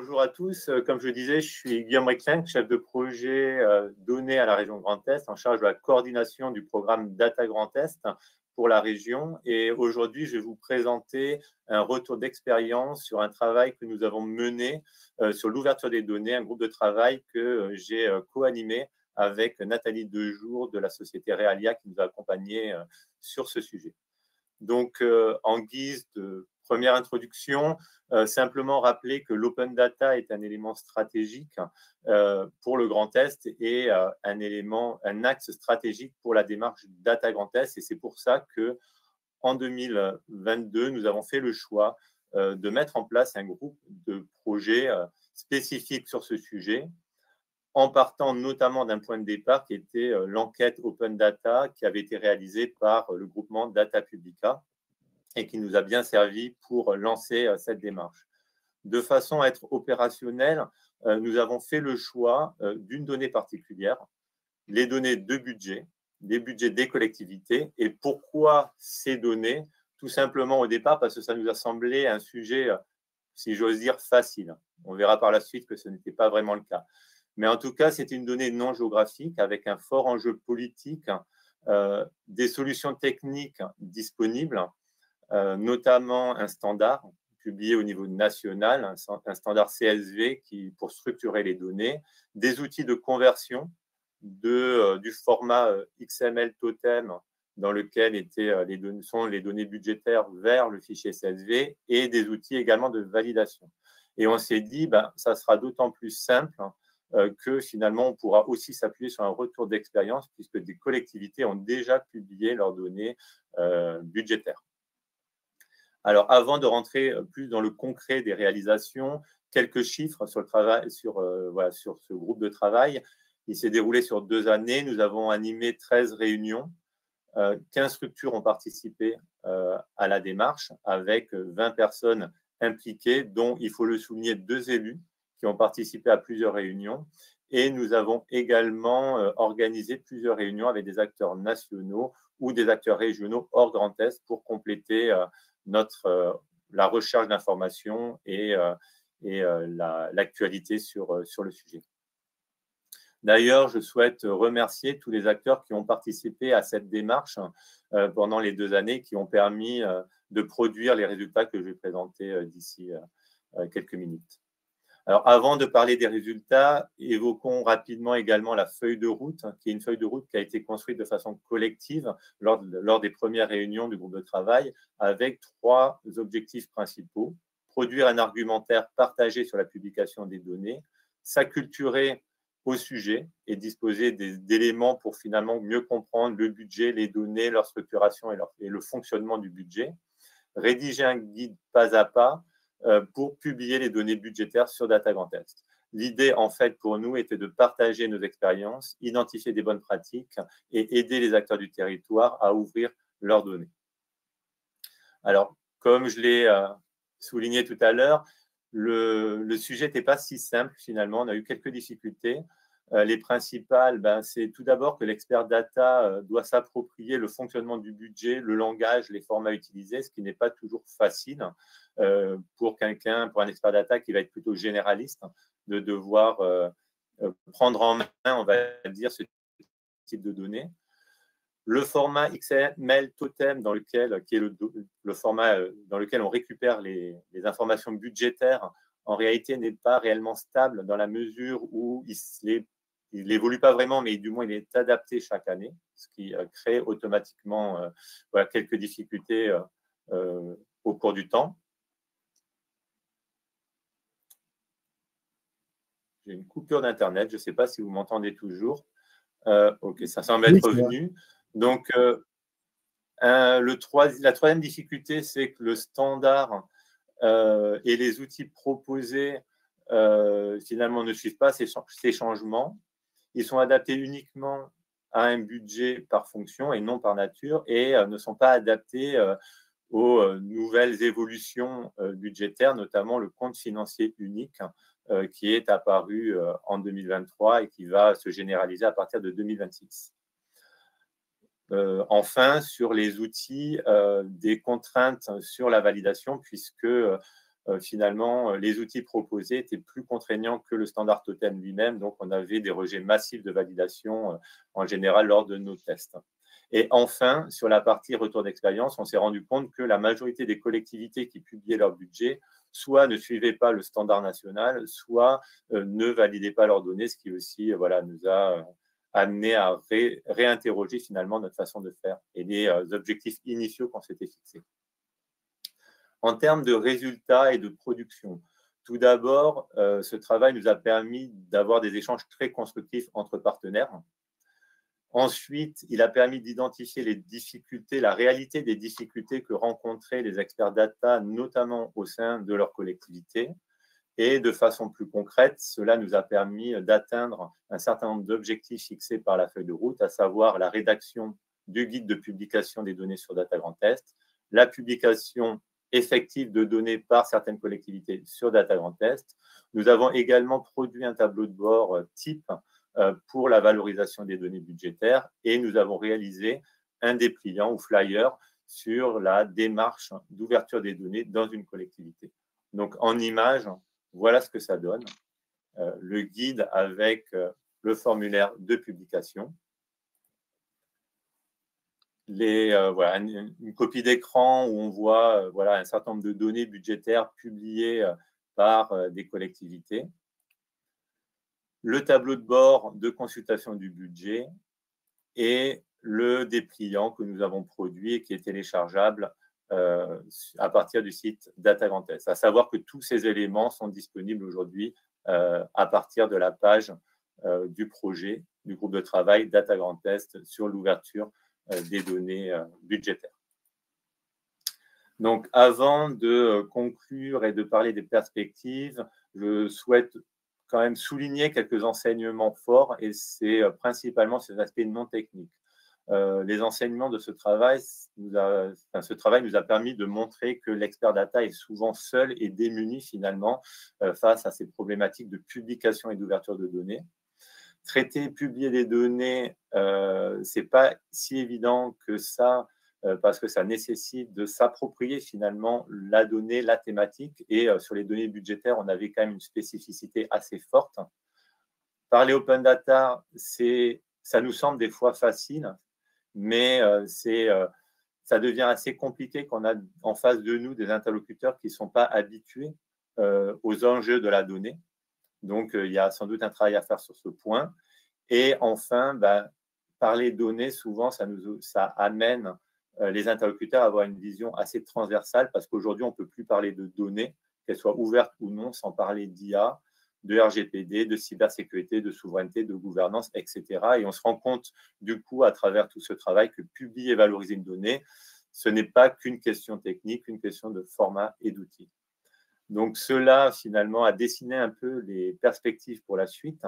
bonjour à tous. Comme je disais, je suis Guillaume Reclin, chef de projet données à la région Grand Est, en charge de la coordination du programme Data Grand Est pour la région. Et aujourd'hui, je vais vous présenter un retour d'expérience sur un travail que nous avons mené sur l'ouverture des données, un groupe de travail que j'ai co-animé avec Nathalie Dejour de la société Realia qui nous a accompagnés sur ce sujet. Donc, en guise de première introduction, simplement rappeler que l'open data est un élément stratégique pour le Grand Est et un axe stratégique pour la démarche Data Grand Est. Et c'est pour ça qu'en 2022, nous avons fait le choix de mettre en place un groupe de projets spécifiques sur ce sujet, en partant notamment d'un point de départ qui était l'enquête Open Data qui avait été réalisée par le groupement Data Publica et qui nous a bien servi pour lancer cette démarche. De façon à être opérationnel, nous avons fait le choix d'une donnée particulière, les données de budget, des budgets des collectivités. Et pourquoi ces données? Tout simplement au départ parce que ça nous a semblé un sujet, si j'ose dire, facile. On verra par la suite que ce n'était pas vraiment le cas. Mais en tout cas, c'est une donnée non géographique avec un fort enjeu politique, des solutions techniques disponibles, notamment un standard publié au niveau national, un standard CSV pour structurer les données, des outils de conversion du format XML totem dans lequel sont les données budgétaires vers le fichier CSV et des outils également de validation. Et on s'est dit, ça sera d'autant plus simple que finalement, on pourra aussi s'appuyer sur un retour d'expérience puisque des collectivités ont déjà publié leurs données budgétaires. Alors, avant de rentrer plus dans le concret des réalisations, quelques chiffres sur le travail, sur ce groupe de travail. Il s'est déroulé sur 2 années. Nous avons animé 13 réunions. 15 structures ont participé à la démarche avec 20 personnes impliquées, dont, il faut le souligner, 2 élus qui ont participé à plusieurs réunions. Et nous avons également organisé plusieurs réunions avec des acteurs nationaux ou des acteurs régionaux hors Grand Est pour compléter la recherche d'informations et l'actualité sur le sujet. D'ailleurs, je souhaite remercier tous les acteurs qui ont participé à cette démarche pendant les 2 années, qui ont permis de produire les résultats que je vais présenter d'ici quelques minutes. Alors, avant de parler des résultats, évoquons rapidement également la feuille de route, qui est une feuille de route qui a été construite de façon collective lors des premières réunions du groupe de travail, avec 3 objectifs principaux. Produire un argumentaire partagé sur la publication des données, s'acculturer au sujet et disposer d'éléments pour finalement mieux comprendre le budget, les données, leur structuration et le fonctionnement du budget. Rédiger un guide pas à pas pour publier les données budgétaires sur Data Grand Est. L'idée, en fait, pour nous, était de partager nos expériences, identifier des bonnes pratiques et aider les acteurs du territoire à ouvrir leurs données. Alors, comme je l'ai souligné tout à l'heure, le sujet n'était pas si simple, finalement. On a eu quelques difficultés. Les principales, c'est tout d'abord que l'expert data doit s'approprier le fonctionnement du budget, le langage, les formats utilisés, ce qui n'est pas toujours facile pour un expert data qui va être plutôt généraliste, de devoir prendre en main, on va dire, ce type de données. Le format XML totem, qui est le format dans lequel on récupère les informations budgétaires, en réalité n'est pas réellement stable dans la mesure où il n'évolue pas vraiment, mais du moins il est adapté chaque année, ce qui crée automatiquement quelques difficultés au cours du temps. J'ai une coupure d'Internet, je ne sais pas si vous m'entendez toujours. Ok, ça semble être revenu. Donc, la 3e difficulté, c'est que le standard et les outils proposés finalement ne suivent pas ces changements. Ils sont adaptés uniquement à un budget par fonction et non par nature et ne sont pas adaptés aux nouvelles évolutions budgétaires, notamment le compte financier unique qui est apparu en 2023 et qui va se généraliser à partir de 2026. Enfin, sur les outils, des contraintes sur la validation, puisque finalement, les outils proposés étaient plus contraignants que le standard totem lui-même. Donc, on avait des rejets massifs de validation en général lors de nos tests. Et enfin, sur la partie retour d'expérience, on s'est rendu compte que la majorité des collectivités qui publiaient leur budget soit ne suivaient pas le standard national, soit ne validaient pas leurs données, ce qui aussi nous a amené à réinterroger finalement notre façon de faire et les objectifs initiaux qu'on s'était fixés. En termes de résultats et de production, tout d'abord, ce travail nous a permis d'avoir des échanges très constructifs entre partenaires. Ensuite, il a permis d'identifier les difficultés, la réalité des difficultés que rencontraient les experts data, notamment au sein de leur collectivité. Et de façon plus concrète, cela nous a permis d'atteindre un certain nombre d'objectifs fixés par la feuille de route, à savoir la rédaction du guide de publication des données sur Data Grand Est, la publication effective de données par certaines collectivités sur Data Grand Est. Nous avons également produit un tableau de bord type pour la valorisation des données budgétaires et nous avons réalisé un dépliant ou flyer sur la démarche d'ouverture des données dans une collectivité. Donc, en image, voilà ce que ça donne. Le guide avec le formulaire de publication. Une copie d'écran où on voit un certain nombre de données budgétaires publiées par des collectivités. Le tableau de bord de consultation du budget et le dépliant que nous avons produit et qui est téléchargeable à partir du site Data Grand Est. À savoir que tous ces éléments sont disponibles aujourd'hui à partir de la page du projet, du groupe de travail Data Grand Est sur l'ouverture des données budgétaires. Donc, avant de conclure et de parler des perspectives, je souhaite quand même souligner quelques enseignements forts et c'est principalement ces aspects non techniques. Les enseignements de ce travail nous a permis de montrer que l'expert data est souvent seul et démuni finalement face à ces problématiques de publication et d'ouverture de données. Traiter et publier des données, ce n'est pas si évident que ça, parce que ça nécessite de s'approprier finalement la donnée, la thématique. Et sur les données budgétaires, on avait quand même une spécificité assez forte. Parler open data, ça nous semble des fois facile, mais ça devient assez compliqué quand on a en face de nous des interlocuteurs qui ne sont pas habitués aux enjeux de la donnée. Donc, il y a sans doute un travail à faire sur ce point. Et enfin, parler données, souvent, ça amène les interlocuteurs à avoir une vision assez transversale parce qu'aujourd'hui, on ne peut plus parler de données, qu'elles soient ouvertes ou non, sans parler d'IA, de RGPD, de cybersécurité, de souveraineté, de gouvernance, etc. Et on se rend compte, du coup, à travers tout ce travail, que publier et valoriser une donnée, ce n'est pas qu'une question technique, une question de format et d'outils. Donc, cela, finalement, a dessiné un peu les perspectives pour la suite.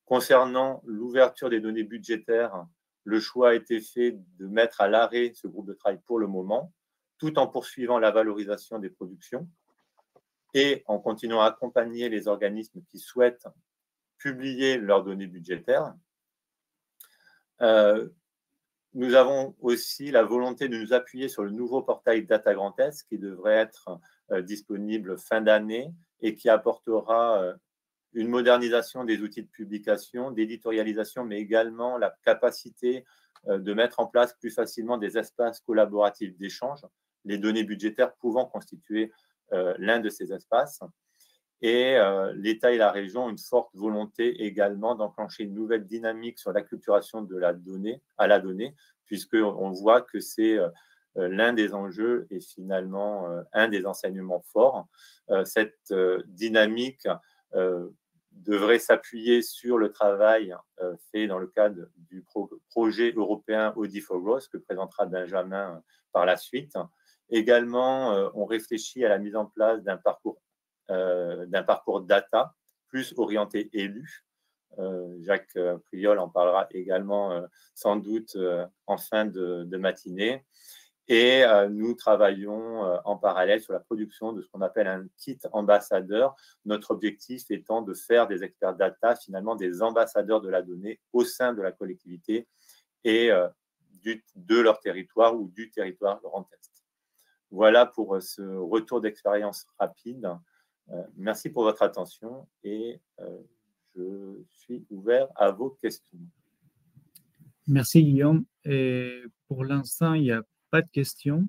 Concernant l'ouverture des données budgétaires, le choix a été fait de mettre à l'arrêt ce groupe de travail pour le moment, tout en poursuivant la valorisation des productions et en continuant à accompagner les organismes qui souhaitent publier leurs données budgétaires. Nous avons aussi la volonté de nous appuyer sur le nouveau portail Data Grand Est qui devrait être disponible fin d'année et qui apportera une modernisation des outils de publication, d'éditorialisation, mais également la capacité de mettre en place plus facilement des espaces collaboratifs d'échange, les données budgétaires pouvant constituer l'un de ces espaces. Et l'État et la région ont une forte volonté également d'enclencher une nouvelle dynamique sur l'acculturation de la donnée, puisqu'on voit que c'est l'un des enjeux et finalement un des enseignements forts. Cette dynamique devrait s'appuyer sur le travail fait dans le cadre du projet européen Audi for Growth que présentera Benjamin par la suite. Également, on réfléchit à la mise en place d'un parcours data plus orienté élu. Jacques Priol en parlera également sans doute en fin de matinée. Et nous travaillons en parallèle sur la production de ce qu'on appelle un kit ambassadeur. Notre objectif étant de faire des experts data finalement des ambassadeurs de la donnée au sein de la collectivité et de leur territoire ou du territoire Grand Est. Voilà pour ce retour d'expérience rapide. Merci pour votre attention et je suis ouvert à vos questions. Merci Guillaume. Et pour l'instant, il n'y a pas de questions.